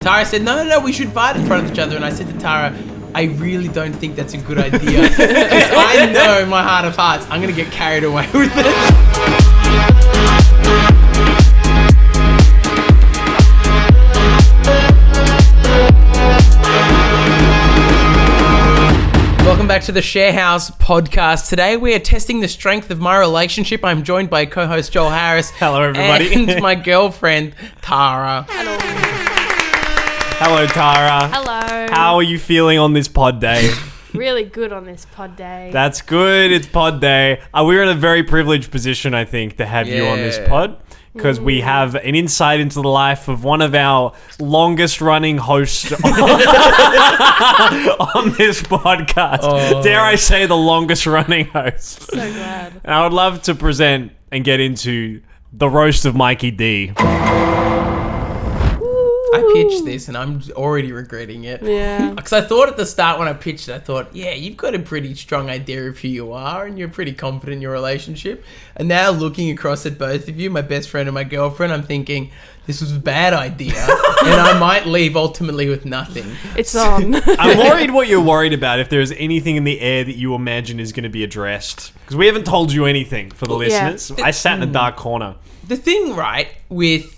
Tara said, no, we should fight in front of each other. And I said to Tara, I really don't think that's a good idea. Because I know in my heart of hearts, I'm going to get carried away with it. Welcome back to the Sharehouse podcast. Today we are testing the strength of my relationship. I'm joined by co-host Joel Harris. Hello, everybody. And my girlfriend, Tara. Hello. Hello, Tara. Hello. How are you feeling on this pod day? Really good on this pod day. That's good. It's pod day. We're in a very privileged position, I think, to have you on this pod. Because we have an insight into the life of one of our longest running hosts on this podcast. Oh. Dare I say the longest running host. So glad. And I would love to present and get into the Roast of Mikey D. I pitched this and I'm already regretting it. Yeah. Because I thought at the start when I pitched it, I thought, yeah, you've got a pretty strong idea of who you are and you're pretty confident in your relationship. And now looking across at both of you, my best friend and my girlfriend, I'm thinking, this was a bad idea and I might leave ultimately with nothing. It's on. I'm worried what you're worried about, if there's anything in the air that you imagine is going to be addressed. Because we haven't told you anything for the listeners. I sat in a dark corner. The thing, right, with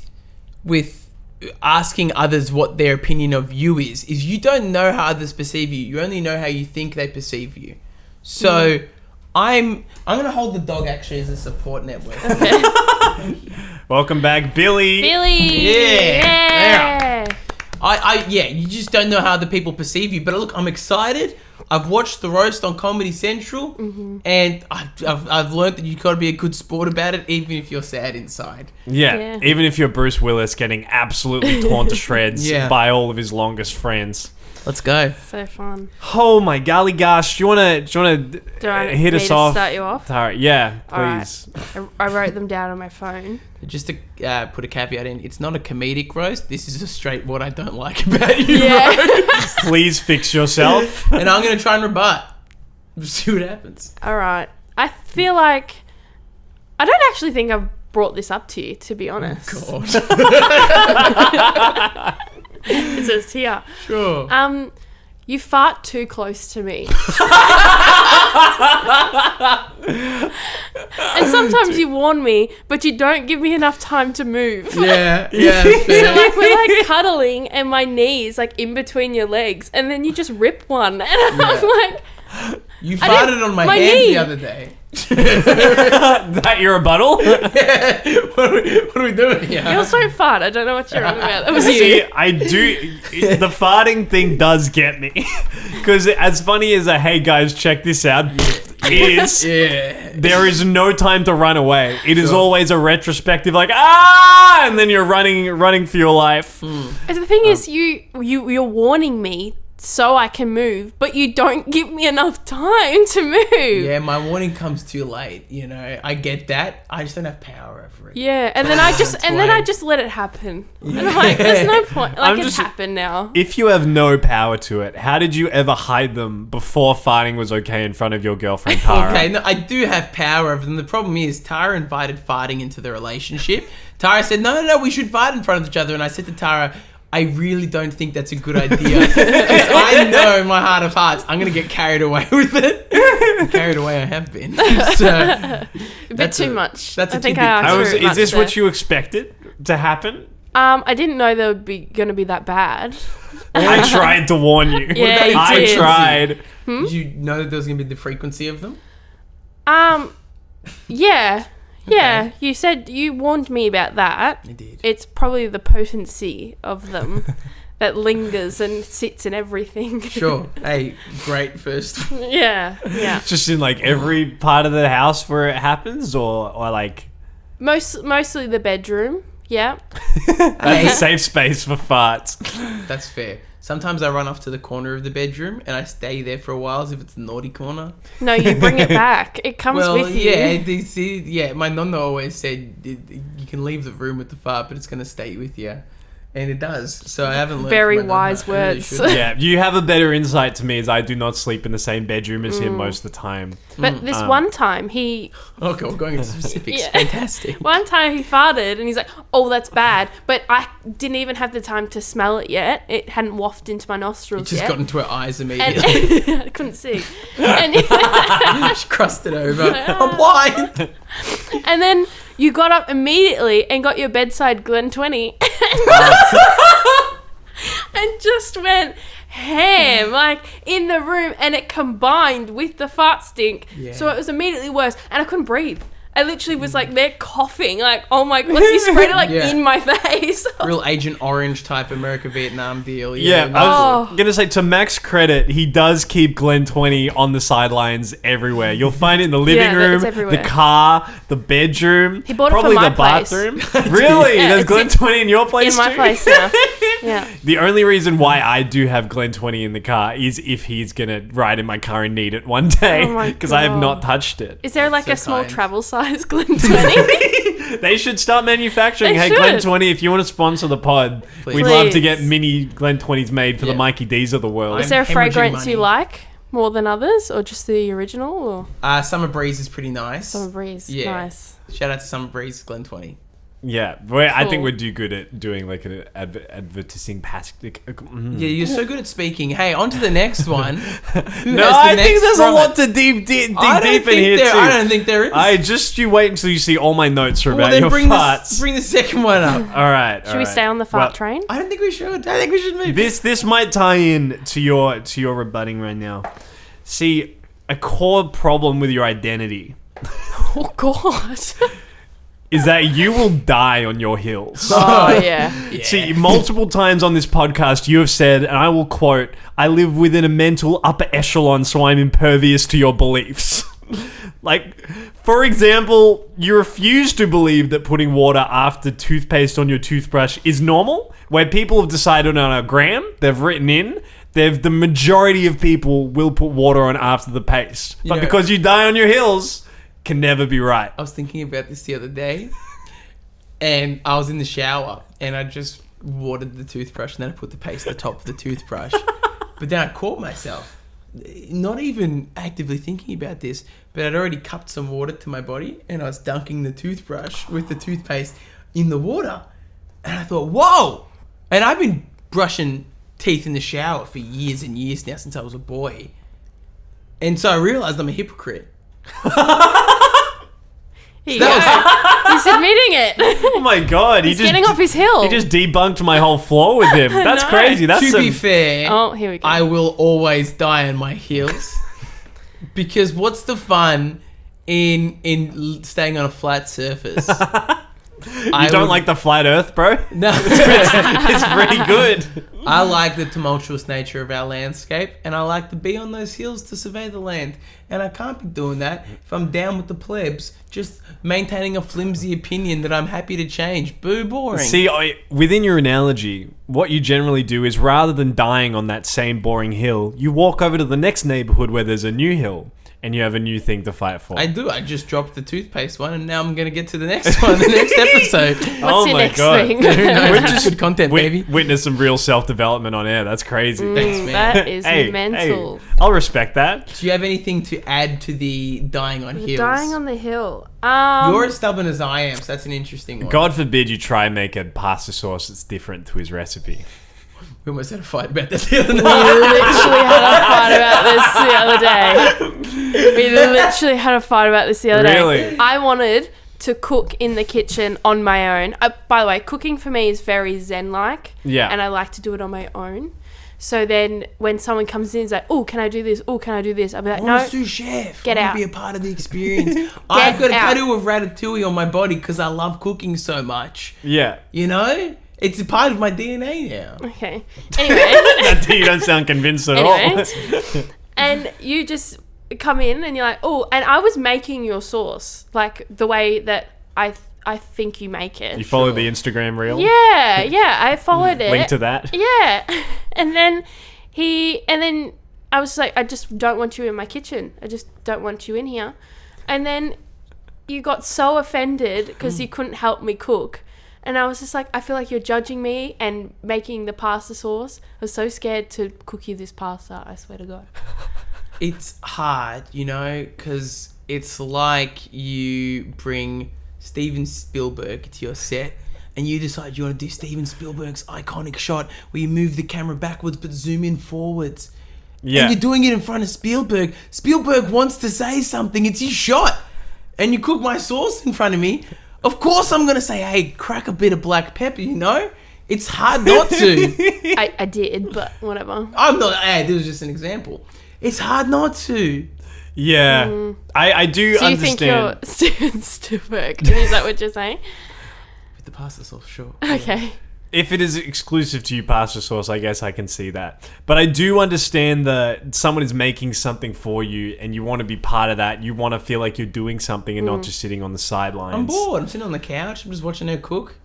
asking others what their opinion of you is you don't know how others perceive you. You only know how you think they perceive you. So I'm going to hold the dog actually as a support network. Okay. Welcome back, Billy. Yeah. Yeah, you just don't know how other people perceive you. But look, I'm excited. I've watched the roast on Comedy Central, and I've learned that you've got to be a good sport about it, even if you're sad inside. Yeah, even if you're Bruce Willis getting absolutely torn to shreds by all of his longest friends. Let's go. So fun. Oh my golly gosh! Do you wanna hit us off? Start you off? Yeah, please. Right. I wrote them down on my phone. Just to put a caveat in, it's not a comedic roast. This is a straight what I don't like about you roast. Please fix yourself. And I'm going to try and rebut. Just see what happens. All right. I feel like I don't actually think I've brought this up to you, to be honest. Oh, God. It's just here. Sure. You fart too close to me. And sometimes you warn me, but you don't give me enough time to move. Yeah. So like we're like cuddling and my knees like in between your legs and then you just rip one. And I'm like... You farted on my hand knee. the other day. That your rebuttal? Yeah. What are we doing here? You also fart. I don't know what you're on about. That was you. See, I do. The farting thing does get me. Because as funny as a, hey guys, check this out, there is no time to run away. It is always a retrospective, like, and then you're running for your life. The thing is, you're warning me so I can move, but you don't give me enough time to move. Yeah, my warning comes too late, you know. I get that. I just don't have power over it. Yeah, and then I just let it happen. Yeah. And I'm like, there's no point. Like, it's happened now. If you have no power to it, how did you ever hide them before farting was okay in front of your girlfriend, Tara? Okay, no, I do have power over them. The problem is Tara invited farting into the relationship. Tara said, no, we should fight in front of each other. And I said to Tara, I really don't think that's a good idea. Because I know in my heart of hearts, I'm going to get carried away with it. And carried away I have been. So, a bit too much. That's I think I asked Is this what you expected to happen? I didn't know they would be going to be that bad. I tried to warn you. Yeah, you I did. tried. Did you know that there was going to be the frequency of them? Yeah. Okay. Yeah, you warned me about that. I did. It's probably the potency of them that lingers and sits in everything. Sure. Hey, great first. Yeah. Just in like every part of the house where it happens, or like mostly the bedroom. Yeah. That's a safe space for farts. That's fair. Sometimes I run off to the corner of the bedroom and I stay there for a while as if it's the naughty corner. No, you bring it back. It comes with you. Yeah, my nonna always said you can leave the room with the fart, but it's going to stay with you. And it does. So I haven't learned Very from my wise dad. I really words. should. Yeah, you have a better insight to me as I do not sleep in the same bedroom as him most of the time. But this one time Okay, we're going into specifics. Yeah. Fantastic. One time he farted and he's like, "Oh, that's bad." But I didn't even have the time to smell it yet. It hadn't wafted into my nostrils Just yet. got into her eyes and immediately. I couldn't see. And, She crossed it over. I'm blind. and then you got up immediately and got your bedside Glen 20 and just went ham, like, in the room, and it combined with the fart stink. Yeah. So it was immediately worse, and I couldn't breathe. I literally was like there coughing, like, oh my, like you sprayed it like Yeah. in my face. Real Agent Orange type America Vietnam deal. Yeah, no, I was going to say, to Mac's credit, he does keep Glen 20 on the sidelines everywhere. You'll find it in the living Yeah, room, it's everywhere. the car, the bedroom, He bought it probably for my the place. bathroom. Really? Yeah, There's it's Glen 20 in your place in my too? place now. Yeah. The only reason why I do have Glen 20 in the car is if he's going to ride in my car and need it one day, Oh my because I have God. not touched it. Is there like So a small kind. travel size Glen 20? They should start manufacturing. They Hey, Glen should. 20, if you want to sponsor the pod, Please. we'd love to Please. get mini Glen 20s made for the Yeah. Mikey D's of the world. Is there a hemorrhaging fragrance money. you like more than others, or just the original, or Summer Breeze is pretty nice. Summer Breeze? Yeah. Nice. Shout out to Summer Breeze, Glen 20. Yeah, I think Cool. we'd do good at doing like an advertising pass. Yeah, you're so good at speaking. Hey, on to the next one. Who No, has the I next think there's a rhyme? lot to dig deep I don't in think here there- too. I don't think there is. You wait until you see all my notes are Well, about then your bring farts. bring the second one up. All right. Should we stay on the fart train? I don't think we should. I think we should move. This might tie in to your rebutting right now. See, a core problem with your identity Oh God. is that you will die on your heels. Oh yeah. Yeah. See, multiple times on this podcast, you have said, and I will quote, "I live within a mental upper echelon, so I'm impervious to your beliefs." Like, for example, you refuse to believe that putting water after toothpaste on your toothbrush is normal, where people have decided on a gram, they've written in, the majority of people will put water on after the paste. But know- because you die on your heels, can never be right. I was thinking about this the other day, and I was in the shower, and I just watered the toothbrush, and then I put the paste at the top of the toothbrush. But then I caught myself, not even actively thinking about this, but I'd already cupped some water to my body, and I was dunking the toothbrush with the toothpaste in the water. And I thought, whoa! And I've been brushing teeth in the shower for years and years now, since I was a boy. And so I realized I'm a hypocrite. Here you go. He's admitting it. Oh my god, He's getting off his hill. He just debunked my whole flaw with him. That's know. crazy. That's To be some- fair, Oh, here we go. I will always die on my heels. Because what's the fun in staying on a flat surface? You don't like the flat Earth, bro? No. It's pretty good. I like the tumultuous nature of our landscape, and I like to be on those hills to survey the land. And I can't be doing that if I'm down with the plebs, just maintaining a flimsy opinion that I'm happy to change. Boo, boring. See, within your analogy, what you generally do is rather than dying on that same boring hill, you walk over to the next neighborhood where there's a new hill. And you have a new thing to fight for. I do. I just dropped the toothpaste one, and now I'm going to get to the next one, the next episode. What's your next thing? Who knows? We're just Good content, baby. Witness some real self-development on air. That's crazy. Thanks, man. That is mental. I'll respect that. Do you have anything to add to the dying on heels? Dying on the hill. You're as stubborn as I am, so that's an interesting one. God forbid you try and make a pasta sauce that's different to his recipe. We almost had a fight about that the other We night. literally had a fight about this the other day. Really? I wanted to cook in the kitchen on my own. By the way, cooking for me is very zen-like. Yeah. And I like to do it on my own. So then when someone comes in and is like, oh, can I do this? Oh, can I do this? I'll be like, I'm no. a sous chef. Get I out. want to be a part of the experience. I've got a out. tattoo of ratatouille on my body because I love cooking so much. Yeah. You know? It's a part of my DNA now. Okay. Anyway. You don't sound convinced at Anyway. all. And you just come in and you're like, oh, and I was making your sauce like the way that I think you make it. You follow the Instagram reel? Yeah, I followed it. Link to that? Yeah. And then I was like, I just don't want you in my kitchen. I just don't want you in here. And then you got so offended because you couldn't help me cook. And I was just like, I feel like you're judging me and making the pasta sauce. I was so scared to cook you this pasta, I swear to God. It's hard, because it's like you bring Steven Spielberg to your set and you decide you want to do Steven Spielberg's iconic shot where you move the camera backwards but zoom in forwards. Yeah. And you're doing it in front of Spielberg. Spielberg wants to say something. It's his shot. And you cook my sauce in front of me. Of course I'm going to say, hey, crack a bit of black pepper, It's hard not to. I did, but whatever. I'm not, hey, this was just an example. It's hard not to. Yeah. I do So you understand. think you're Steven Spielberg? Is that what you're saying? With the pasta sauce, sure. Okay. If it is exclusive to you, pasta sauce, I guess I can see that. But I do understand that someone is making something for you and you want to be part of that. You want to feel like you're doing something and not just sitting on the sidelines. I'm bored. I'm sitting on the couch. I'm just watching her cook.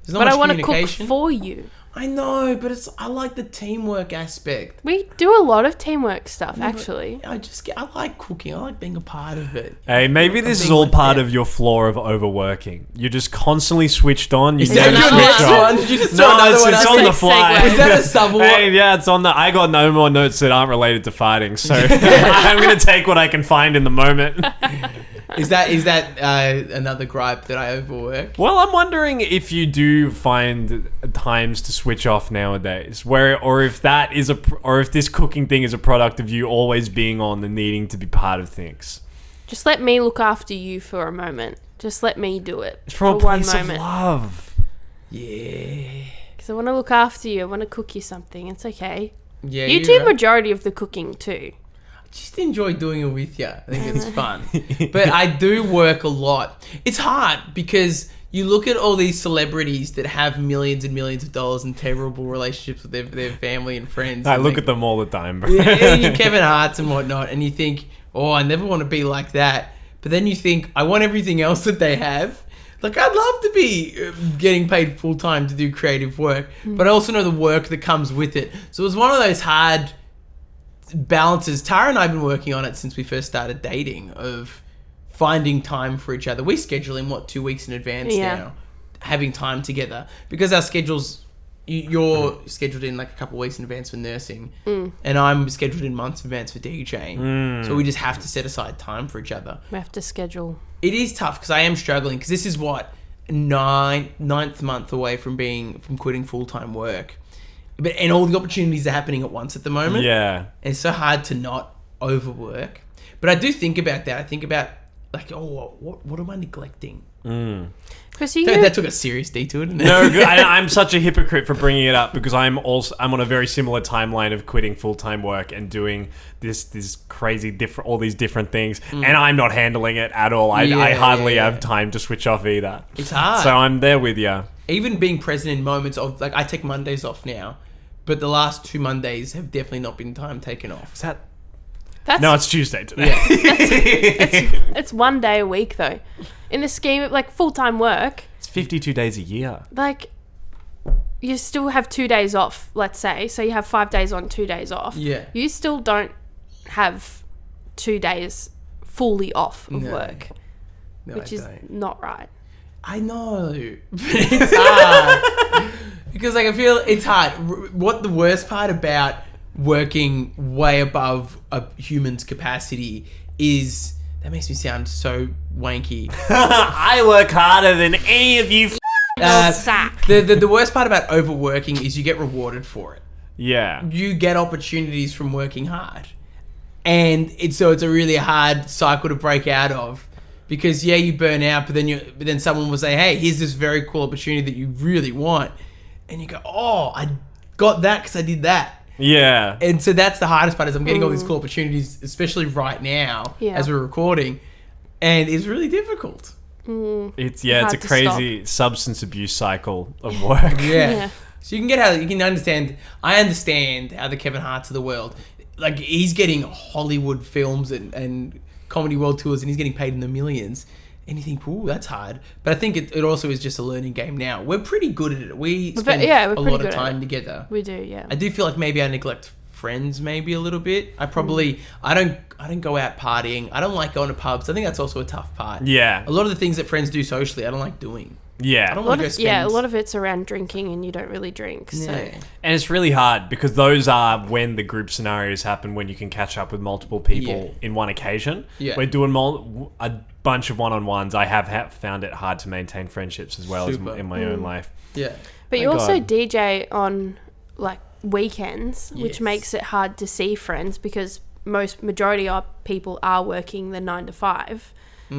There's not But much I want to cook communication. for you. I know, but I like the teamwork aspect. We do a lot of teamwork stuff, actually. I like cooking. I like being a part of it. Hey, maybe this is being all like part that. of your flaw of overworking. You're just constantly switched on. You Is that never your your switch next off. one? Did you just throw No, another it's, one it's out on there? the fly. Segue. Is that a sub? Hey, yeah, it's on the. I got no more notes that aren't related to fighting, so I'm gonna take what I can find in the moment. Is that another gripe that I overwork? Well, I'm wondering if you do find times to switch off nowadays, or if that is or if this cooking thing is a product of you always being on and needing to be part of things. Just let me look after you for a moment. Just let me do it It's from for a one place of moment. love. Yeah. Because I want to look after you. I want to cook you something. It's okay. Yeah. You you're do right. majority of the cooking too. Just enjoy doing it with you. I think it's fun. But I do work a lot. It's hard because you look at all these celebrities that have millions and millions of dollars and terrible relationships with their family and friends. I and look they- at them all the time, bro. yeah, you Kevin Hart's and whatnot, and you think, oh, I never want to be like that. But then you think, I want everything else that they have. Like, I'd love to be getting paid full time to do creative work, but I also know the work that comes with it. So it was one of those hard balances. Tara and I have been working on it since we first started dating, of finding time for each other. We schedule in 2 weeks in advance now, having time together, because our schedules, you're scheduled in like a couple of weeks in advance for nursing, and I'm scheduled in months in advance for DJing. So we just have to set aside time for each other. We have to schedule. It is tough because I am struggling, because this is ninth month away from quitting full-time work. And all the opportunities are happening at once at the moment. Yeah. And it's so hard to not overwork. But I do think about that. I think about, like, oh, what am I neglecting? Chris, you That took a serious detour, didn't it? No, good. I'm such a hypocrite for bringing it up because I'm on a very similar timeline of quitting full-time work and doing this crazy all these different things, and I'm not handling it at all. I hardly have time to switch off either. It's hard. So I'm there with you. Even being present in moments of, like, I take Mondays off now, but the last 2 Mondays have definitely not been time taken off. Is that? That's, No, it's Tuesday today. it's 1 day a week though. In the scheme of like full-time work, It's 52 days a year. like you still have 2 days off, let's say. So you have 5 days on, 2 days off. Yeah. You still don't have 2 days fully off of No. work, No, which I is don't. not right. I know, but it's hard. Because, like, I feel it's hard. What the worst part about working way above a human's capacity is, that makes me sound so wanky. I work harder than any of you. Sack. The worst part about overworking is you get rewarded for it. Yeah. You get opportunities from working hard. And it's a really hard cycle to break out of. Because, yeah, you burn out, but then someone will say, hey, here's this very cool opportunity that you really want. And you go, oh, I got that because I did that. Yeah. And so that's the hardest part, is I'm getting all these cool opportunities, especially right now as we're recording. And it's really difficult. It's Hard a to crazy substance abuse cycle of work. Yeah. So you can understand, I understand how the Kevin Harts of the world, like, he's getting Hollywood films and comedy world tours, and he's getting paid in the millions. And you think, ooh, that's hard. But I think it also is just a learning game now. We're pretty good at it. We spend we're a pretty lot good of at time it. together. We do, yeah. I do feel like maybe I neglect friends maybe a little bit. I probably, I don't go out partying. I don't like going to pubs. I think that's also a tough part. Yeah. A lot of the things that friends do socially, I don't like doing. Yeah. I don't A want lot to go of, spend. yeah, a lot of it's around drinking and you don't really drink. So Yeah. And it's really hard because those are when the group scenarios happen when you can catch up with multiple people in one occasion. Yeah. We're doing a bunch of one-on-ones. I have found it hard to maintain friendships as well as Super. in my own life. Yeah. But you Thank also God. DJ on like weekends, which Yes. makes it hard to see friends because majority of people are working the 9 to 5.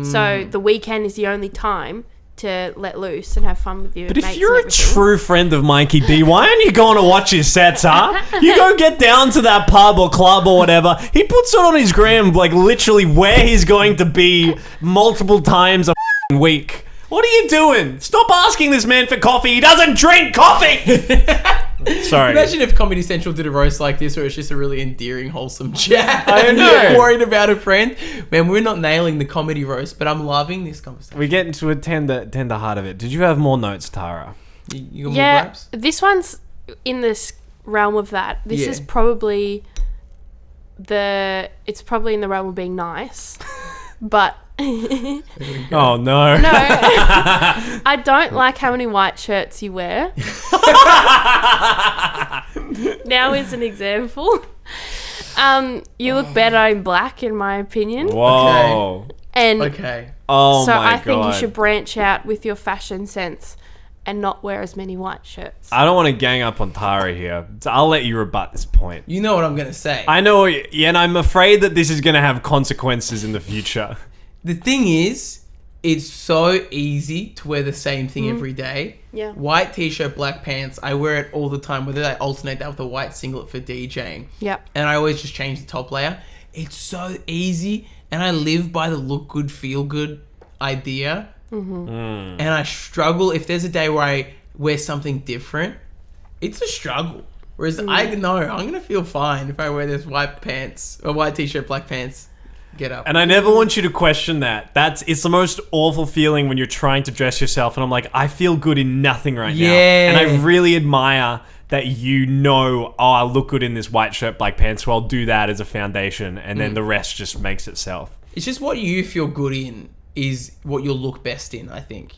So the weekend is the only time to let loose and have fun with your But mates if you're and a everything. true friend of Mikey D, why aren't you going to watch his sets, huh? You go get down to that pub or club or whatever. He puts it on his gram, like literally where he's going to be multiple times a week. What are you doing? Stop asking this man for coffee. He doesn't drink coffee. Sorry. Imagine if Comedy Central did a roast like this where it's just a really endearing, wholesome chat. I know. You're worried about a friend. Man, we're not nailing the comedy roast, but I'm loving this conversation. We get into a tender heart of it. Did you have more notes, Tara? You got more Yeah, grabs? this one's in this realm of that. This Yeah. is probably it's probably in the realm of being nice. But Oh, no. no, I don't like how many white shirts you wear. Now is an example. You look better in black, in my opinion. Whoa. And Okay. Oh, so my I think God. you should branch out with your fashion sense and not wear as many white shirts. I don't want to gang up on Tara here. So I'll let you rebut this point. You know what I'm going to say. I know, and I'm afraid that this is going to have consequences in the future. The thing is, it's so easy to wear the same thing every day. Yeah. White t-shirt, black pants. I wear it all the time, whether I alternate that with a white singlet for DJing. Yep. And I always just change the top layer. It's so easy, and I live by the look good, feel good idea. And I struggle if there's a day where I wear something different. It's a struggle. Whereas I know I'm gonna feel fine if I wear this white pants or white t-shirt, black pants. Get up. And I never want you to question that. It's the most awful feeling when you're trying to dress yourself and I'm like, I feel good in nothing right now. Yeah. And I really admire that I look good in this white shirt, black pants, so I'll do that as a foundation and then the rest just makes itself. It's just what you feel good in is what you'll look best in, I think.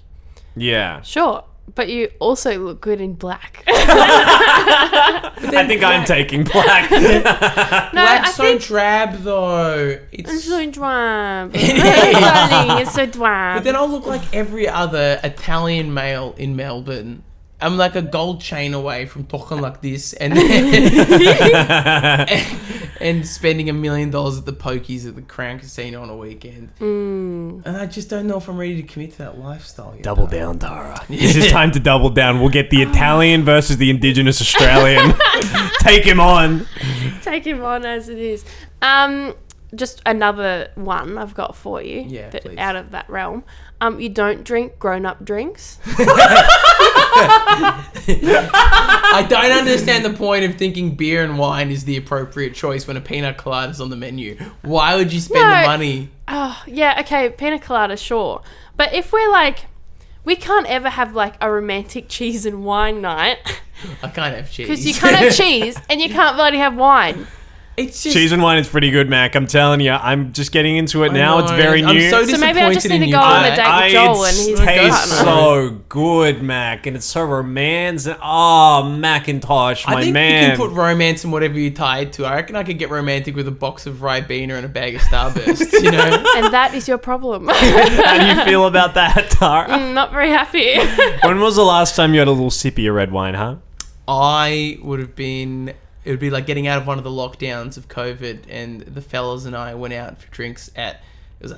Yeah. Sure, but you also look good in black. I think I'm taking black. No, Black's I so think drab though. it's It's so drab. Darling, it's so drab. But then I'll look like every other Italian male in Melbourne. I'm like a gold chain away from talking like this and and spending $1 million at the pokies at the Crown Casino on a weekend. And I just don't know if I'm ready to commit to that lifestyle yet. Double down, Tara. This is time to double down. We'll get the Italian versus the Indigenous Australian. Take him on. Take him on as it is. Just another one I've got for you. Yeah, that, please. out of that realm. You don't drink grown-up drinks. I don't understand the point of thinking beer and wine is the appropriate choice when a pina colada is on the menu. Why would you spend No. the money? Oh, yeah, okay, pina colada, sure. But if we're like, we can't ever have like a romantic cheese and wine night I can't have cheese. because you can't have cheese and you can't bloody have wine. It's just Cheese and wine is pretty good, Mac. I'm telling you. I'm just getting into it now. It's know, very I'm new. so So maybe I just disappointed need in to you, go on a Pat. date with Joel and it his tastes partner. so good, Mac, and it's so romantic. Oh, Macintosh, my I think man. you can put romance in whatever you're tied to. I reckon I could get romantic with a box of Ribena and a bag of Starburst, you know? And that is your problem. How do you feel about that, Tara? Not very happy. When was the last time you had a little sippy of red wine, huh? It would be like getting out of one of the lockdowns of COVID, and the fellas and I went out for drinks I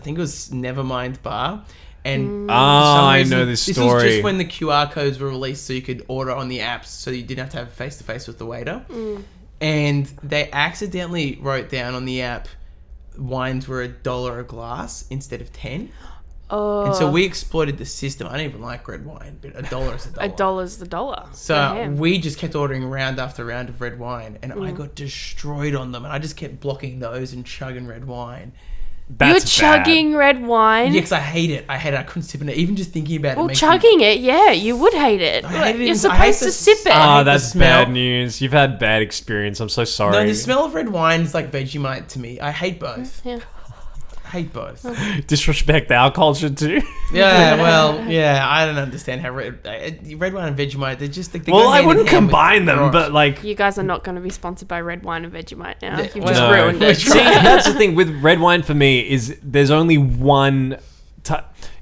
think it was Nevermind Bar. And for some I reason- know this This story. was just when the QR codes were released so you could order on the apps, so you didn't have to have face-to-face with the waiter. And they accidentally wrote down on the app wines were $1 a glass instead of 10. Oh, And so we exploited the system. I don't even like red wine, but $1 is $1. $1's the dollar. So Damn. we just kept ordering round after round of red wine, and I got destroyed on them. And I just kept blocking those and chugging red wine. That's You're bad. chugging red wine. Yeah, because I hate it. I couldn't sip it. Even just thinking about it. Well, makes chugging it, yeah, you would hate it. I hate it You're in- I supposed hate to the- sip it. I Oh, hate the that's smell. bad news. You've had bad experience. I'm so sorry. No, the smell of red wine is like Vegemite to me. I hate both. Yeah. I hate both. Disrespect our culture too. Yeah, well, yeah, I don't understand how red wine and Vegemite, they're just... They go Well, I hand in wouldn't hand with combine them, gross. but like... You guys are not going to be sponsored by red wine and Vegemite now. Yeah, You've well, just no. ruined it. See, that's the thing with red wine for me is there's only one...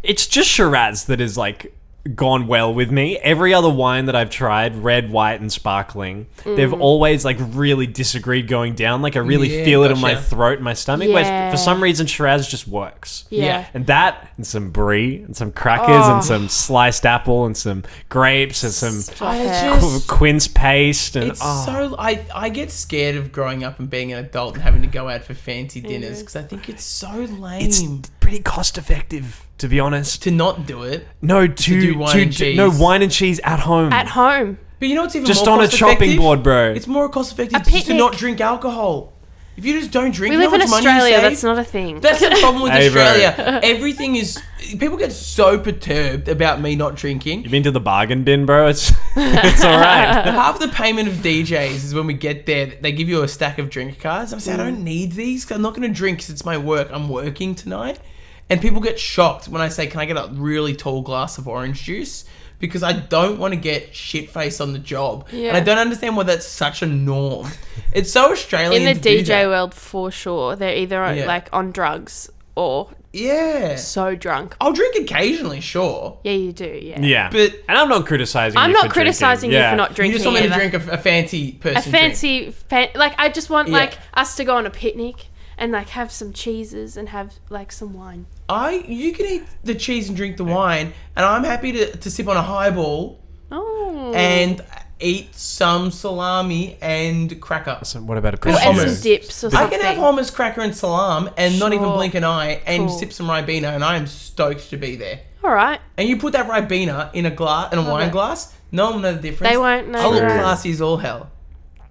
It's just Shiraz that is like gone well with me. Every other wine that I've tried, red, white, and sparkling, they've always like really disagreed going down. Like I really feel it in my throat and my stomach. Yeah. Where for some reason Shiraz just works. Yeah. And that, and some brie, and some crackers, and some sliced apple, and some grapes, and some Stop it. quince paste. And It's so... I get scared of growing up and being an adult and having to go out for fancy dinners because I think it's so lame. it's pretty cost effective, to be honest. to not do it. No, do wine and cheese. no wine and cheese at home. At home. But you know what's even Just more on a cost-effective? chopping board, bro. It's more cost effective A just to picnic. not drink alcohol. If you just don't drink, We you know live in how much money you Australia. save? That's not a thing. That's the problem with Hey, bro. Australia. Everything is... People get so perturbed about me not drinking. You been to the bargain bin, bro? It's it's all right. Half the payment of DJs is when we get there, they give you a stack of drink cards. I'm saying, I don't need these 'cause I'm not going to drink because it's my work. I'm working tonight. And people get shocked when I say, can I get a really tall glass of orange juice? Because I don't want to get shit-faced on the job. Yeah. And I don't understand why that's such a norm. It's so Australian In the to do DJ that. world, for sure, they're either Yeah. like on drugs or Yeah. so drunk. I'll drink occasionally, sure. Yeah, you do. Yeah. Yeah, But- and I'm not criticizing. I'm you not for criticizing drinking. you for not You drinking. just want me to either. drink a fancy person a fancy, like I just want Yeah. like us to go on a picnic and like have some cheeses and have like some wine. You can eat the cheese and drink the wine, and I'm happy to sip on a highball Oh. and eat some salami and cracker. So what about a Cool, and hummus. some dips or I something. can have hummus, cracker, and salam, and not even Sure. blink an eye, and Cool. sip some Ribena, and I am stoked to be there. All right. And you put that Ribena in a wine it. glass, no one will know the difference. They won't know I look the difference. classy as all hell.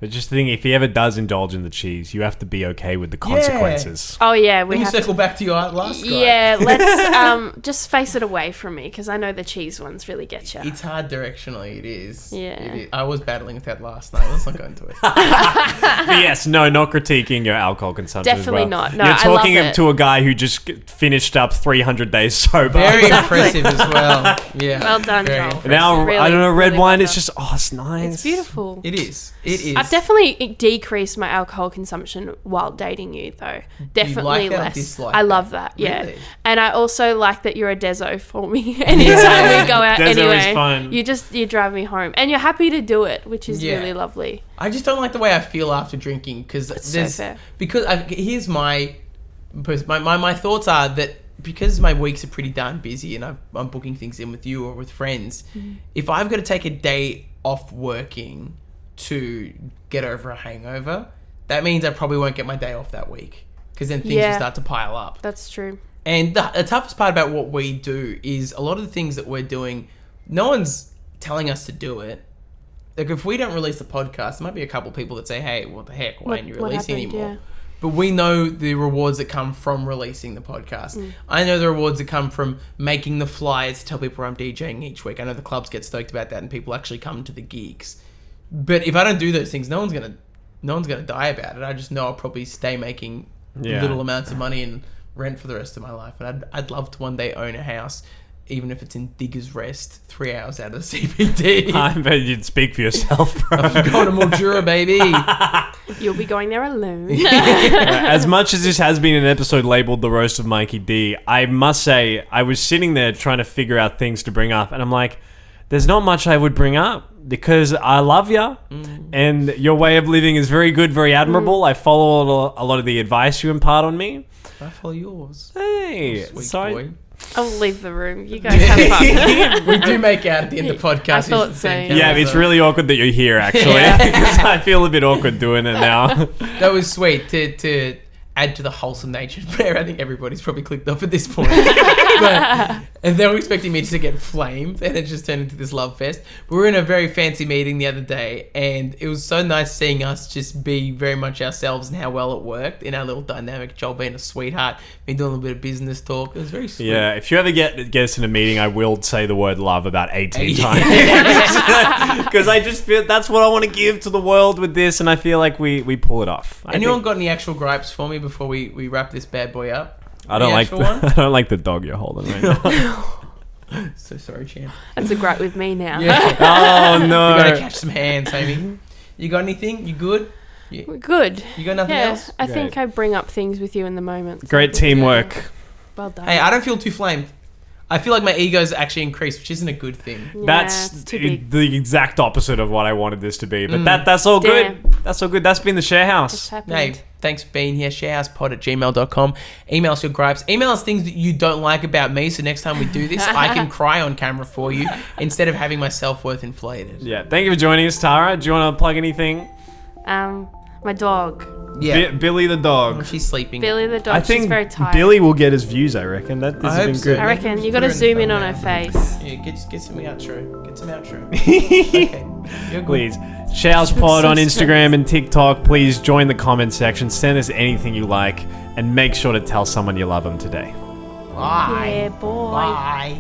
But just the thing, if he ever does indulge in the cheese, you have to be okay with the consequences. Oh yeah, we Let me have circle to. back to your last guy. Yeah, let's just face it away from me because I know the cheese ones really get you. It's hard directionally, it is. Yeah. It is. I was battling with that last night. Let's not go into it. But yes, no, not critiquing your alcohol consumption. Definitely as well. not. No, You're I love talking it. to a guy who just finished up 300 days sober. Very impressive as well. Yeah. Well done, very Joel. impressive. Now Really, I don't know, red really wine. well It's just it's nice. It's beautiful. It is. It is. I've definitely decreased my alcohol consumption while dating you, though. Definitely like that or less. dislike I that? love that. Yeah, Really? and I also like that you're a deso for me. Anytime we go out, Deso is anyway, fun. you drive me home, and you're happy to do it, which is Yeah. really lovely. I just don't like the way I feel after drinking because so fair. here's my thoughts are that because my weeks are pretty darn busy and I'm booking things in with you or with friends, if I've got to take a day off working to get over a hangover, that means I probably won't get my day off that week because then things will Yeah. start to pile up. That's true. And the toughest part about what we do is a lot of the things that we're doing, no one's telling us to do it. Like if we don't release the podcast, there might be a couple people that say, "Hey, what the heck? Why aren't you what releasing happened? anymore?" Yeah. But we know the rewards that come from releasing the podcast. I know the rewards that come from making the flyers to tell people I'm DJing each week. I know the clubs get stoked about that and people actually come to the gigs. But if I don't do those things, no one's gonna die about it. I just know I'll probably stay making little amounts of money and rent for the rest of my life. And I'd love to one day own a house, even if it's in Diggers Rest, 3 hours out of the CBD. I bet you'd speak for yourself, bro. I'm going to Mildura, baby. You'll be going there alone. As much as this has been an episode labeled The Roast of Mikey D, I must say, I was sitting there trying to figure out things to bring up, and I'm like, there's not much I would bring up because I love you, and your way of living is very good, very admirable. I follow a lot of the advice you impart on me. I follow yours. Hey, Sweet sorry. boy. I'll leave the room. You guys have fun. We do make out at the end of the podcast. I You thought should so, think, yeah. Yeah, it's really awkward that you're here, actually, because I feel a bit awkward doing it now. That was sweet to add to the wholesome nature. I think everybody's probably clicked off at this point. And they were expecting me to get flamed, and it just turned into this love fest. We were in a very fancy meeting the other day, and it was so nice seeing us just be very much ourselves and how well it worked in our little dynamic. Joel being a sweetheart, me doing a little bit of business talk. It was very sweet. Yeah, if you ever get us in a meeting, I will say the word love about 18 times. Because I just feel that's what I want to give to the world with this, and I feel like we pull it off. Anyone got any actual gripes for me before we wrap this bad boy up? I don't The like actual the, one? I don't like the dog you're holding right now. So sorry, champ. That's a gripe with me now. Yeah. Oh You gotta no. catch some hands, Amy. You got anything? You good? We're good. You got nothing Yeah, else? I Great. think I bring up things with you in the moment. so Great I think, teamwork. Well done. Hey, I don't feel too flamed. I feel like my ego's actually increased, which isn't a good thing. Yeah, That's it's too big. the exact opposite of what I wanted this to be. But Mm. that's all Damn. good. That's all good. That's been the Share It's House. happened. Hey, thanks for being here. Sharehousepod@gmail.com. Email us your gripes. Email us things that you don't like about me, so next time we do this, I can cry on camera for you instead of having my self-worth inflated. Yeah. Thank you for joining us, Tara. Do you want to plug anything? My dog, Yeah. Billy the dog. She's sleeping. Billy the dog. I she's think very tired. Billy will get his views, I reckon. This I has hope been so. good. I reckon Just you put got to her in zoom in front on now. her face. Yeah, get some outro. Get some outro. Okay. You're good. Please. Sharehouse Pod so on stressed. Instagram and TikTok. Please join the comment section. Send us anything you like. And make sure to tell someone you love them today. Bye. Yeah, boy. Bye.